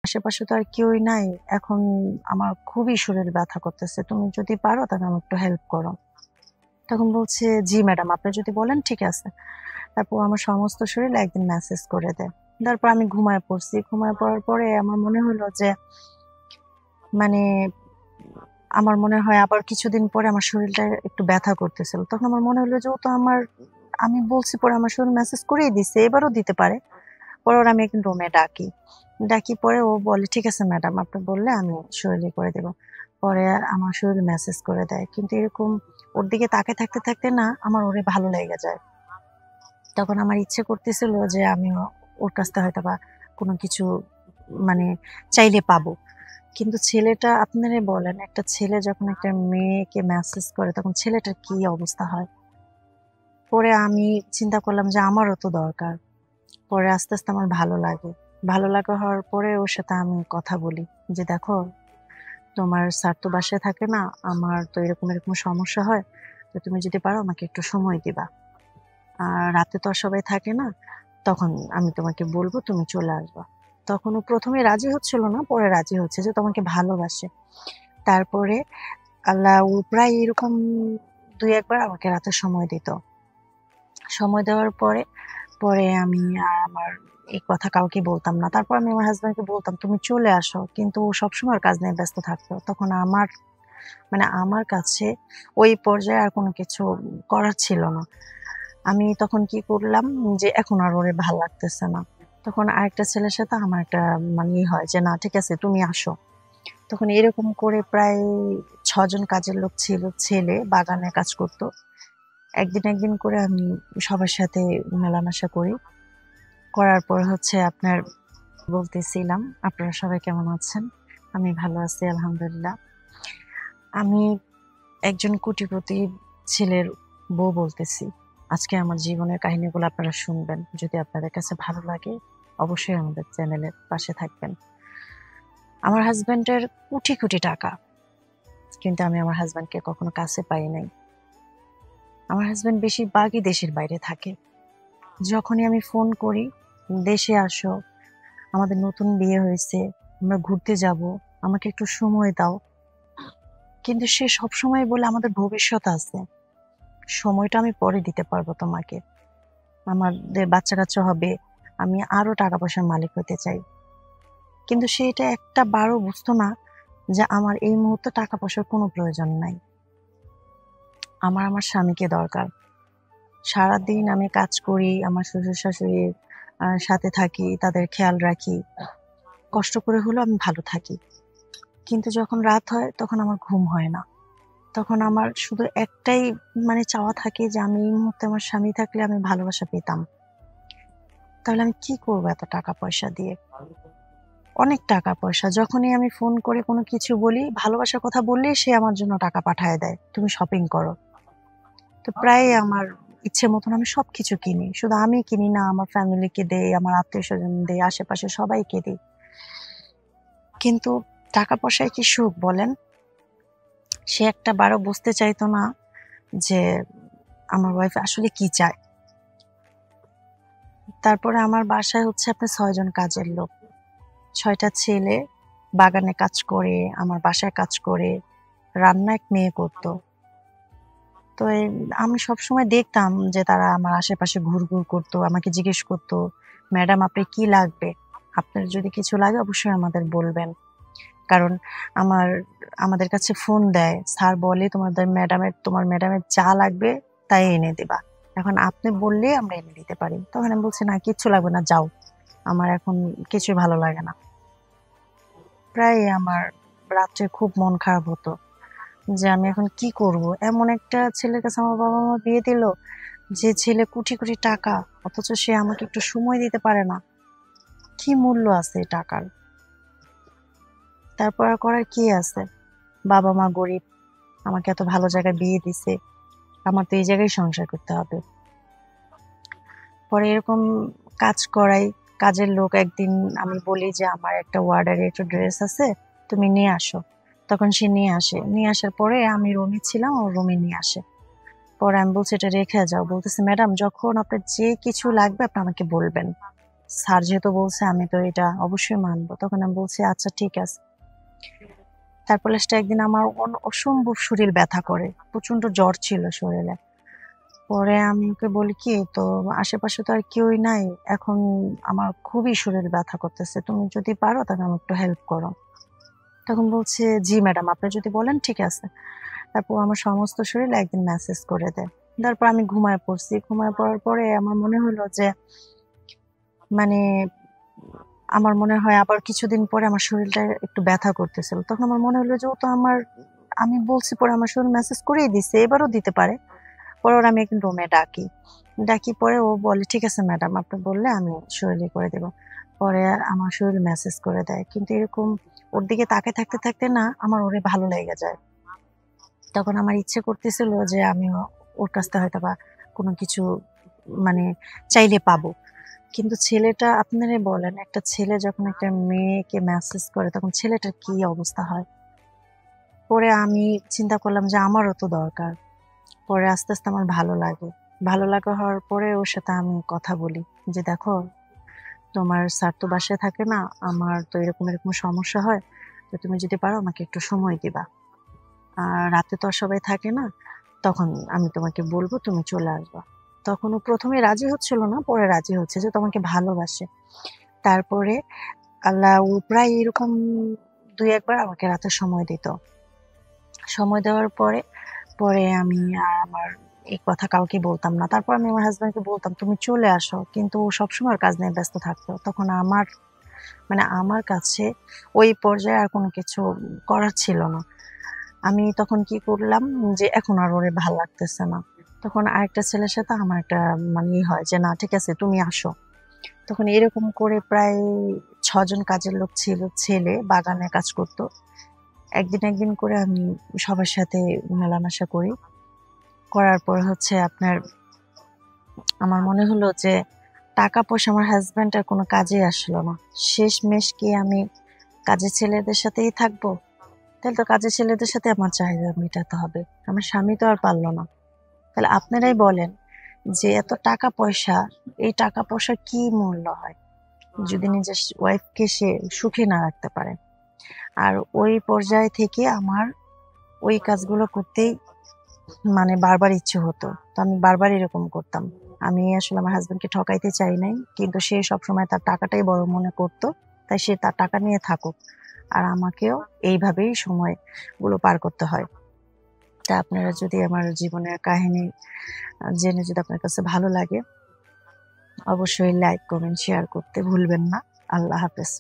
আশেপাশে তো আর কেউই নাই। এখন আমার খুবই শরীর ব্যথা করতেছে। তুমি যদি পারো তাহলে আমাকে একটু হেল্প করো। তখন বলছে, জি ম্যাডাম, আপনি যদি বলেন ঠিক আছে। তারপর আমার সমস্ত শরীর একদিন ম্যাসেজ করে দেয়। তারপর আমি ঘুমায় পড়ছি। ঘুমায় পড়ার পরে আমার মনে হলো যে মানে আমার মনে হয় আবার কিছুদিন পরে আমার শরীরটা একটু ব্যথা করতেছিল। তখন আমার মনে হলো যে ও তো আমি বলছি পরে আমার শরীর মেসেজ করেই দিছে, এবারও দিতে পারে। পরে ওর আমি একদিন রুমে ডাকি। ডাকি পরে ও বলে, ঠিক আছে ম্যাডাম, আপনি বললে আমি শরীরে করে দেব। পরে আমার শরীর মেসেজ করে দেয়। কিন্তু এরকম ওর দিকে তাকায় থাকতে থাকতে না আমার ওরে ভালো লেগে যায়। তখন আমার ইচ্ছে করতেছিল যে আমিও ওর কাছ থেকে হয়তো বা কোনো কিছু মানে চাইলে পাবো। কিন্তু ছেলেটা, আপনারাই বলেন, একটা ছেলে যখন একটা মেয়েকে মেসেজ করে তখন ছেলেটার কি অবস্থা হয়। পরে আমি চিন্তা করলাম যে আমারও তো দরকার। পরে আস্তে আস্তে আমার ভালো লাগে। ভালো লাগা হওয়ার পরে ওর সাথে আমি কথা বলি যে, দেখো, তোমার স্যার তো বাসায় থাকে না, আমার তো এরকম এরকম সমস্যা হয়, তো তুমি যদি পারো আমাকে একটু সময় দিবা। আর রাতে তো আর সবাই থাকে না, তখন আমি তোমাকে বলবো, তুমি চলে আসবা। তখন ও প্রথমে রাজি হচ্ছিল না, পরে রাজি হচ্ছে যে তোমাকে ভালোবাসে। তারপরে আল্লাহ, ও প্রায় এরকম দুই একবার আমাকে রাতে সময় দিত। সময় দেওয়ার পরে পরে আমি আর আমার এই কথা কাউকে বলতাম না। তারপর আমি আমার হাজবেন্ডকে বলতাম, তুমি চলে আসো, কিন্তু ও সবসময় ওর কাজ নিয়ে ব্যস্ত থাকতো। তখন আমার কাছে ওই পর্যায়ে আর কোনো কিছু করার ছিল না। আমি তখন কি করলাম, যে এখন আর ওরে ভাল লাগতেছে না। তখন আরেকটা ছেলের সাথে আমার একটা হয় যে, না ঠিক আছে তুমি আসো। তখন এরকম করে প্রায় ৬ জন কাজের লোক ছিল, ছেলে বাগানে কাজ করত। একদিন একদিন করে আমি সবার সাথে মেলামেশা করি। করার পর হচ্ছে আপনার বলতেছিলাম, আপনারা সবাই কেমন আছেন? আমি ভালো আছি আলহামদুলিল্লাহ। আমি একজন কোটিপতি ছেলের বউ বলতেছি। আজকে আমার জীবনের কাহিনীগুলো আপনারা শুনবেন। যদি আপনাদের কাছে ভালো লাগে অবশ্যই আমাদের চ্যানেলের পাশে থাকবেন। আমার হাজবেন্ডের কোটি কোটি টাকা, কিন্তু আমি আমার হাজবেন্ডকে কখনো কাছে পাই নাই। আমার হাজবেন্ড বেশিরভাগই দেশের বাইরে থাকে। যখনই আমি ফোন করি, দেশে আসো, আমাদের নতুন বিয়ে হয়েছে, আমরা ঘুরতে যাব, আমাকে একটু সময় দাও, কিন্তু সে সবসময় বলে আমাদের ভবিষ্যৎ আছে, সময়টা আমি পরে দিতে পারবো তোমাকে, আমাদের বাচ্চা কাচ্চা হবে, আমি আরো টাকা পয়সার মালিক হতে চাই। কিন্তু সে এটা একটা বারও বুঝতো না যে আমার এই মুহূর্তে টাকা পয়সার কোনো প্রয়োজন নাই। আমার স্বামীকে দরকার। সারাদিন আমি কাজ করি, আমার শ্বশুর শাশুড়ির সাথে থাকি, তাদের খেয়াল রাখি, কষ্ট করে হলেও আমি ভালো থাকি। কিন্তু যখন রাত হয় তখন আমার ঘুম হয় না। তখন আমার শুধু একটাই চাওয়া থাকে যে আমি এই মুহূর্তে আমার স্বামী থাকলে আমি ভালোবাসা পেতাম। তাহলে আমি কি করবো এত টাকা পয়সা দিয়ে? অনেক টাকা পয়সা, যখনই আমি ফোন করে কোনো কিছু বলি, ভালোবাসার কথা বললেই সে আমার জন্য টাকা পাঠায় দেয়, তুমি শপিং করো। তো প্রায় আমার ইচ্ছে মতন আমি সবকিছু কিনি। শুধু আমি কিনি না, আমার ফ্যামিলিকে দেই, আমার আত্মীয় স্বজন দেই, আশেপাশে সবাইকে দিই। কিন্তু টাকা পয়সায় কি সুখ বলেন? সে একটা বারও বুঝতে চাইতো না যে আমার ওয়াইফ আসলে কি চায়। তারপরে আমার বাসায় হচ্ছে আপনার ৬ জন কাজের লোক, ৬টা ছেলে বাগানে কাজ করে, আমার বাসায় কাজ করে, রান্না এক মেয়ে করতো। তো আমি সবসময় দেখতাম যে তারা আমার আশেপাশে ঘুরঘুর করতো, আমাকে জিজ্ঞেস করতো, ম্যাডাম আপনার কি লাগবে? আপনার যদি কিছু লাগে অবশ্যই আমাদের বলবেন। কারণ আমার আমাদের কাছে ফোন দেয়, স্যার বলে তোমার ম্যাডামের যা লাগবে তাই এনে দিবা। এখন আপনি বললেই আমরা এনে দিতে পারি। তখন আমি বলছি, না কিচ্ছু লাগবে না, যাও, আমার এখন কিছুই ভালো লাগে না। প্রায় আমার রাত্রে খুব মন খারাপ হতো যে আমি এখন কি করব। এমন একটা ছেলের কাছে আমার বাবা মা বিয়ে দিল, যে ছেলে কোটি কোটি টাকা, অথচ সে আমাকে একটু সময় দিতে পারে না। কি মূল্য আছে এই টাকার? তারপর আর করার কি আছে? বাবা মা গরিব, আমাকে এত ভালো জায়গায় বিয়ে দিছে, আমার তো এই জায়গায় সংসার করতে হবে। পরে এরকম কাজ করাই, কাজের লোক একদিন আমি বলি যে আমার একটা ওয়ার্ডারে একটু ড্রেস আছে, তুমি নিয়ে আসো। তখন সে নিয়ে আসে, নিয়ে আসার পরে আমি রুমে ছিলাম, ও রুমে নিয়ে আসে। পরে আমি বলছি এটা রেখে যাও। বলতেছে, ম্যাডাম যখন আপনার যে কিছু লাগবে আপনি আমাকে বলবেন, স্যার যেহেতু বলছে আমি তো এটা অবশ্যই মানবো। তখন আমি বলছি আচ্ছা ঠিক আছে। তারপর লাস্টে একদিন আমার অসম্ভব শরীর ব্যথা করে, প্রচন্ড জ্বর ছিল শরীরে। পরে আমি ওকে বলি কি, তো আশেপাশে তো আর কেউই নাই, এখন আমার খুবই শরীর ব্যথা করতেছে, তুমি যদি পারো তাহলে আমাকে একটু হেল্প করো। তখন বলছে জি ম্যাডাম, আপনি যদি বলেন ঠিক আছে। তারপর আমার সমস্ত শরীর একদিন মেসেজ করে দেয়। তারপর আমি ঘুমায় পড়ছি, ঘুমায় পড়ার পরে আমার মনে হলো যে মানে আমার মনে হয় আবার কিছুদিন পরে আমার শরীরটা একটু ব্যথা করতেছিল, তখন আমার মনে হলো যে ও তো আমার, আমি বলছি পরে আমার শরীর মেসেজ করেই দিছে, এবারও দিতে পারে। পরে ওর আমি একদিন রুমে ডাকি, ডাকি পরে ও বলে ঠিক আছে ম্যাডাম, আপনি বললে আমি শরীরে করে দেব। পরে আমার শরীর মেসেজ করে দেয়, কিন্তু এরকম ওর দিকে তাকে থাকতে থাকতে না আমার ওরে ভালো লেগে যায়। তখন আমার ইচ্ছে করতেছিল যে আমি ওর কাছ থেকে হয়তো বা কোনো কিছু মানে চাইলে পাবো। কিন্তু ছেলেটা, আপনারাই বলেন, একটা ছেলে যখন একটা মেয়েকে মেসেজ করে তখন ছেলেটার কি অবস্থা হয়। পরে আমি চিন্তা করলাম যে আমারও তো দরকার। পরে আস্তে আস্তে আমার ভালো লাগে, ভালো লাগা হওয়ার পরে ওর সাথে আমি কথা বলি যে দেখো, তোমার স্যার তো বাসায় থাকে না, আমার তো এরকম এরকম সমস্যা হয়, তো তুমি যদি পারো আমাকে একটু সময় দিবা, আর রাতে তো আর সবাই থাকে না, তখন আমি তোমাকে বলবো তুমি চলে আসবা। তখন ও প্রথমে রাজি হচ্ছিল না, পরে রাজি হচ্ছে যে তোমাকে ভালোবাসে। তারপরে আল্লাহ, ও প্রায় এরকম দুই একবার আমাকে রাতে সময় দিত। সময় দেওয়ার পরে পরে আমি আর আমার এই কথা কাউকে বলতাম না। তারপর আমি আমার হাজবেন্ডকে বলতাম তুমি চলে আসো, কিন্তু ও সবসময় ওর কাজ নিয়ে ব্যস্ত থাকতো। তখন আমার আমার কাছে ওই পর্যায়ে আর কোনো কিছু করার ছিল না। আমি তখন কি করলাম, যে এখন আর ওরে ভাল লাগতেছে না, তখন আরেকটা ছেলের সাথে আমার একটা হয় যে না ঠিক আছে তুমি আসো। তখন এরকম করে প্রায় ৬ জন কাজের লোক ছিল, ছেলে বাগানে কাজ করতো। একদিন একদিন করে আমি সবার সাথে মেলামেশা করি। করার পর হচ্ছে আপনার আমার মনে হলো যে টাকা পয়সা আমার হাজবেন্ড আর কোনো কাজে আসলো না। শেষমেশ কি আমি কাজের ছেলেদের সাথেই থাকবো? তাহলে তো কাজের ছেলেদের সাথে আমার চাহিদা মেটাতে হবে। আমার স্বামী তো আর পারলো না। তাহলে আপনারাই বলেন যে এত টাকা পয়সা, এই টাকা পয়সার কি মূল্য হয় যদি নিজের ওয়াইফকে সে সুখে না রাখতে পারে। আর ওই পর্যায় থেকে আমার ওই কাজগুলো করতেই বারবার ইচ্ছে হতো। তো আমি বারবার এরকম করতাম। আমি আসলে আমার হাসব্যান্ডকে ঠকাইতে চাই নাই। কিন্তু সে সবসময় তার টাকাটাই বড় মনে করতো। তাই সে তার টাকা নিয়ে থাকুক। আর আমাকেও এইভাবেই সময়গুলো পার করতে হয়। তা আপনারা যদি আমার জীবনের কাহিনী জেনে যদি আপনার কাছে ভালো লাগে, অবশ্যই লাইক, কমেন্ট, শেয়ার করতে ভুলবেন না। আল্লাহ হাফেজ।